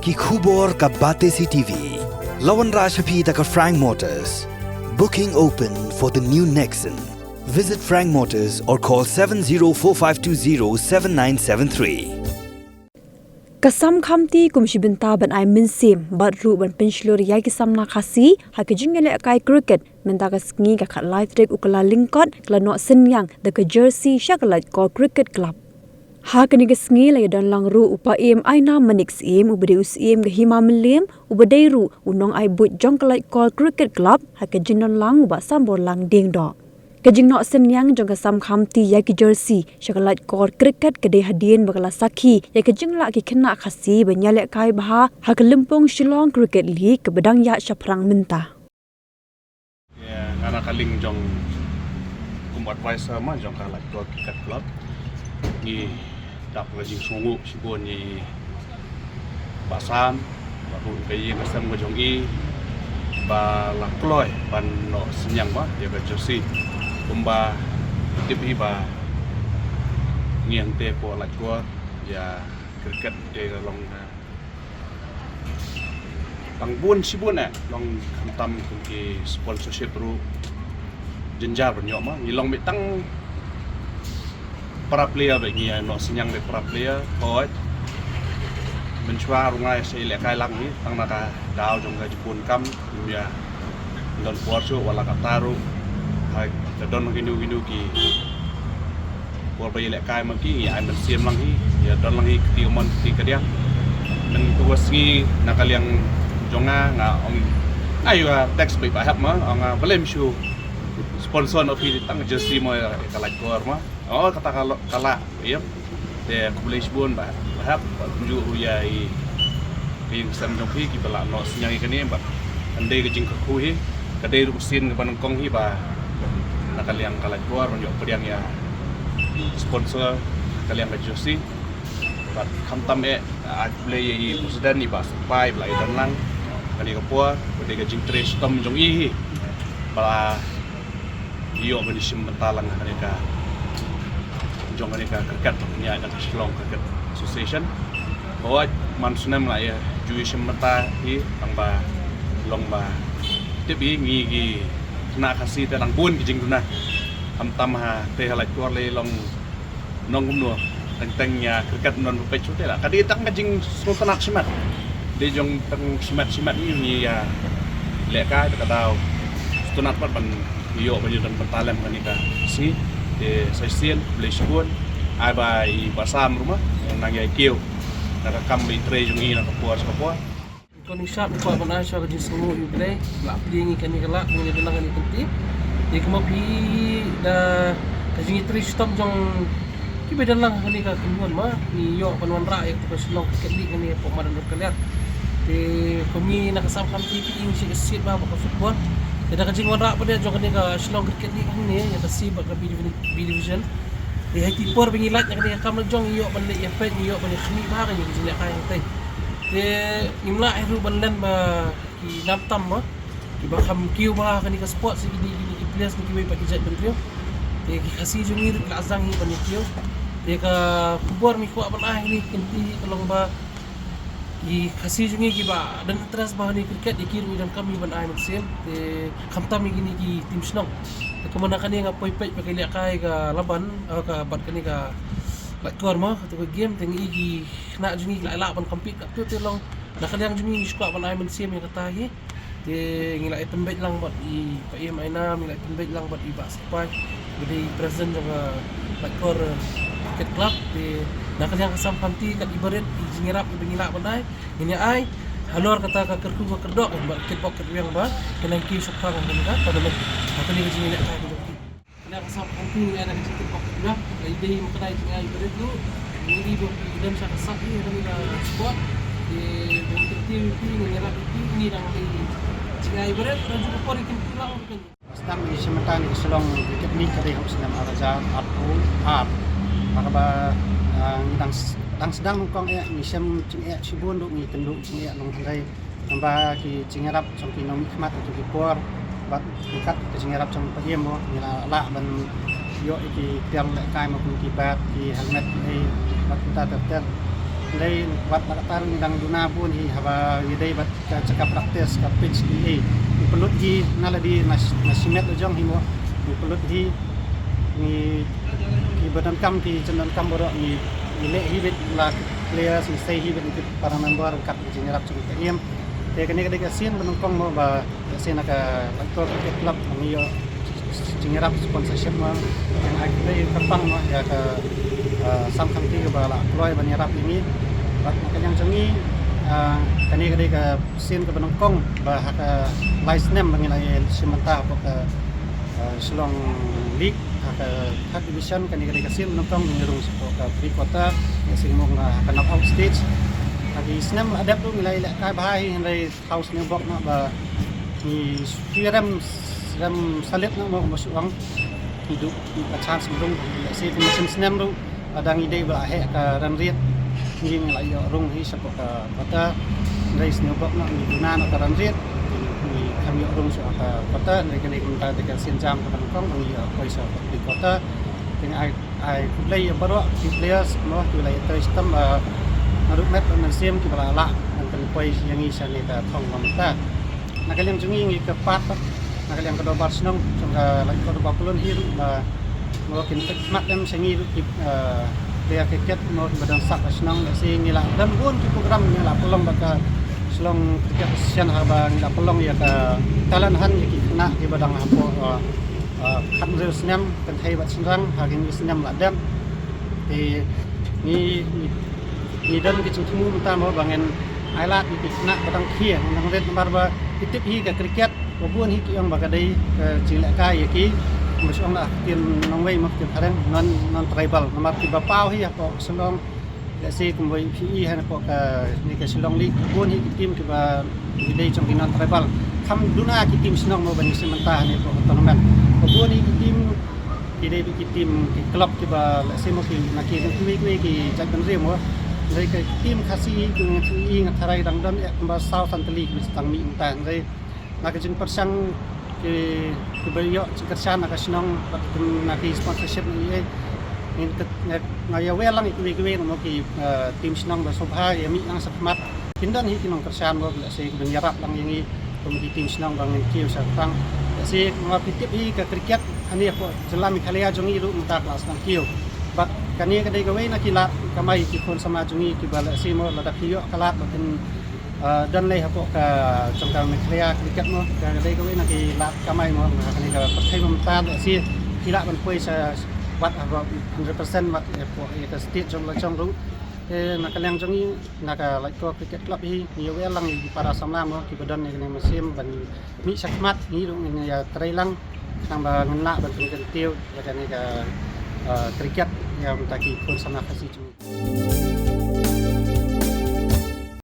Ki khubor ka Bate CTV. Lawan Rashapi taka Frank Motors. Booking open for the new Nexon. Visit Frank Motors or call 7045207973. Kasam khamti kumshibinta ban ay minsim badru ban penslur yai kisam na khasi hakijingele kai cricket menta kasngi ka khatlai trek ukala lingkot klano senyang the jersey shakalat ko cricket club hakani kasngi la dan langru upa em aina manix em ubade us em ga hima milim ubade ru unong ai but jongkalai ko cricket club hakijinnon lang uba sambor lang ding do Kajing no senyang jong kasam khamti ya ki jersey shakalat kor cricket kede hadien bakala sakhi ya kajing la ki khna khasi banyale kai bha hakalimpong Shillong Cricket League kebedang ya shaprang minta ya ngana kaling jong kum advisor ma jong kalat kor cricket club ni dap kajing sungu sibon ni basam baru kai kasam jong i ba la kloy ban no senyang ma ya ka jersey Kumba tipi ba ngiang te po la ko ya cricket de long bun sibun long tam ki sponsorship ru jenjar nyoma ni long mitang para player ba ngi no sinyang de para player hoi menchwa rungai sei le kai lang ni tang na ka daw jong ga jipun kam ya don porso wala ka taru hai don ginu ki por bay le kai maki ya man siam lang hi ya don lang hi ti mon ti ka dia men tuwas ngi nakaliang jonga nga ong ayo tax bay pa hap ma ong blame show sponsor no fi tang jersey mo ka like kor ma oh kata kala ya de kublish bon ba hap ju ya i ring sam jong fi ki bala no sinyang i kani ba ande ke jing ku hi ka de ru sin ban kong hi ba nakaliang kalat keluar menjok pediang ya sponsor kaliang jersey bat khamtam play i presiden ni ba pai blai dan lang kali kapua bade ga jing tres tom jong i bala iyo bani sim mentalang mereka jong mereka cricket nya dan Shillong Cricket Association bahwa mansunem lah ya jui sim menta hi tang ba long ba tibi ngi na kasi terang bun kijing duna tam ha te halai kuar le long nong gumno teng-tengnya cricket non pe chute la kadi tang kijing sultanak simat de jong tang simat ni ya le ka ta dau sultanat ban yo ban dan bertalam kan ka si de saisian blesbun ai bai basam rumah nang ya kiu na kam bi tre jong i na kapuas Koni shop ko ba na siya kajing sungu ibre la plingi kani kala ngi dalang ni tenti di kemo pi da kajing tri stop jong ki be dalang kani ka kunwan ma ni yo panwan ra ek ko Shillong Cricket League ni po madan kaliat di kami nakasam kam TV ing si sit ba ko football da kajing wan ra pa de jong kani ka Shillong Cricket League ni ya kasi ba ka B division di hati por bingilat kani ka kam jong yo ban le ya pe yo ban khni ba ka ni jile ka tay de imla iru bandan ba ki naptam ma ki ba kham kiu ba kani ka sport si gini players ni ki ba pakijat bentrio de ki khasi jungir la azang hi ban kiu de ka kubor mi ko ban ah ni kinti kalong ba ki khasi jungi ki ba dan terus ba ni cricket ikiru dan kami ban ah maksim de khamtam mi gini ki tim Shillong de kemana kani nga poi-poi pakili kai ka laban ka bat kani ka Lakor mo to game tengi gi na jungi la ban compete ka tu long nakaliang jungi squad ban ay man sim yang katahi te ngila itembet lang bat i pa em ay na ngila itembet lang bat i ba supply gede present nga Lakor Cricket Club te nakaliang kasam panti kat ibaret ngirap ngila ban ay ini ay halor kata ka kerku ka kerdok ba kitpok kerwiang ba kenang ki sokka ka ka pada mek atani gi ngila ka nak kasam panti ni ada kitpok kerwiang idei makanai tingai berit lu ini do dan sa kasap ni na squad di bentuk ni ngelak ini dang di tingai berit dan juga pori kimpulang kan Stang di sementan di Shillong Cricket League kali hok senam araja ap makaba dang sedang nungkong ni sem cing sibun duk ni kenduk cing nong handai namba ki cingarap sampai nong hikmat untuk dipor bat ikat ke cingarap sampai pagiem mo nila la ban yo iki tiang le kai ma kun ki bat ki helmet ai bat kita terter Dari buat latar nang duna pun hi haba idai bat cakap praktis ka pitch ni pelut hi nala di nasimet ujong hi mo pelut hi ni badan kam di cendan kam borok ni ile hi bit la player si stay hi bit para member kat jengerap chung iem te kene kene kasien menungkong mo ba kasien ka laktor cricket club ni yo jengerap sponsorship mo yang akhirnya kepang mo ya ke sam kamti ke bala ploy banirap ini bat makanyang jungi kani kani ke sin ke benongkong bah ke license name mengenai sementara ke Selong League ke third division kani kani ke sin benongkong mengerung ke pre quarter sing mong ke knockout stage lagi senam ada tu nilai kai bahai dari house new box nak ba ni firam salit nak mau masuk orang hidup di chance belum si mesin senam tu ada ide ba he ke ran riat ni ngai yo rung hi sapok ka kota dari new box nak ni guna nak ran riat ni kami rung so ka kota ni kini kita dekat sinjam ke Bangkok ni koi so di kota dengan ai play baru players no tu lai sistem naruk met mensim ki bala la kan poi yang isa ni ka thong mamta nakaliam jungi ngi ke pat nakaliam ke dobar senong sangka lagi ke dobar pulun hiru mo kin mak dem sengi ki dia keket mo badan sak senong si ngila dan pun ki program ngila pelong baka selong keket sian haba ngila pelong ya ka talan han ki na ki badang hapo khat rel senam kan thai bat senrang hari ni senam la dem ti ni dan kita tunggu minta mau bangun ailat di nak badang kia nang red barba titip hi ke cricket babun hi yang bagadai ke cilak kai ki masuk nak tim nang wei mak tim harang non tribal nomor 3 pau hi apa selong la si kumbai PE han apa ke ni ke Selong League babun hi tim ke ba dei trong non tribal tham duna ki tim senong mau bani sementara ni apa tournament babun hi tim dei ki tim ki club ke ba la si mo ki nak ki jak ben rem dari ke tim kasih dengan ingat harai dang dan ya kembali South Central League mesti tang mi intang dari nak jeng persang ke beliau kerjaan nak senang nak sponsorship ni ngaya welang itu mau ki tim senang bersobha ya mi ang sekhmat kindan hi kinong kerjaan mo si menyerap lang yang komedi tim senang bang kiu sartang si ngapitip hi ke cricket ani apa jelam khalia jongi ru muta kelas nang kiu bat kani kadai gawe na kilat kamai ki kon sama jungi ki bala simo ladak hiyo kalat batin dan lei hapo ka chongkang mekhlia cricket mo kadai gawe na kilat kamai mo kani ka perthai mo tan si kilat ban poi sa wat about 100% wat hapo ka state jong la jong ru nak kalian jungi nak like ko cricket club hi ni we lang di para samla mo ki badan ni mesim ban mi sakmat ni ru ni ya trailang nang ba ngenla ban kentiu ya kani ka cricket yang taki pun sama kasih cuma.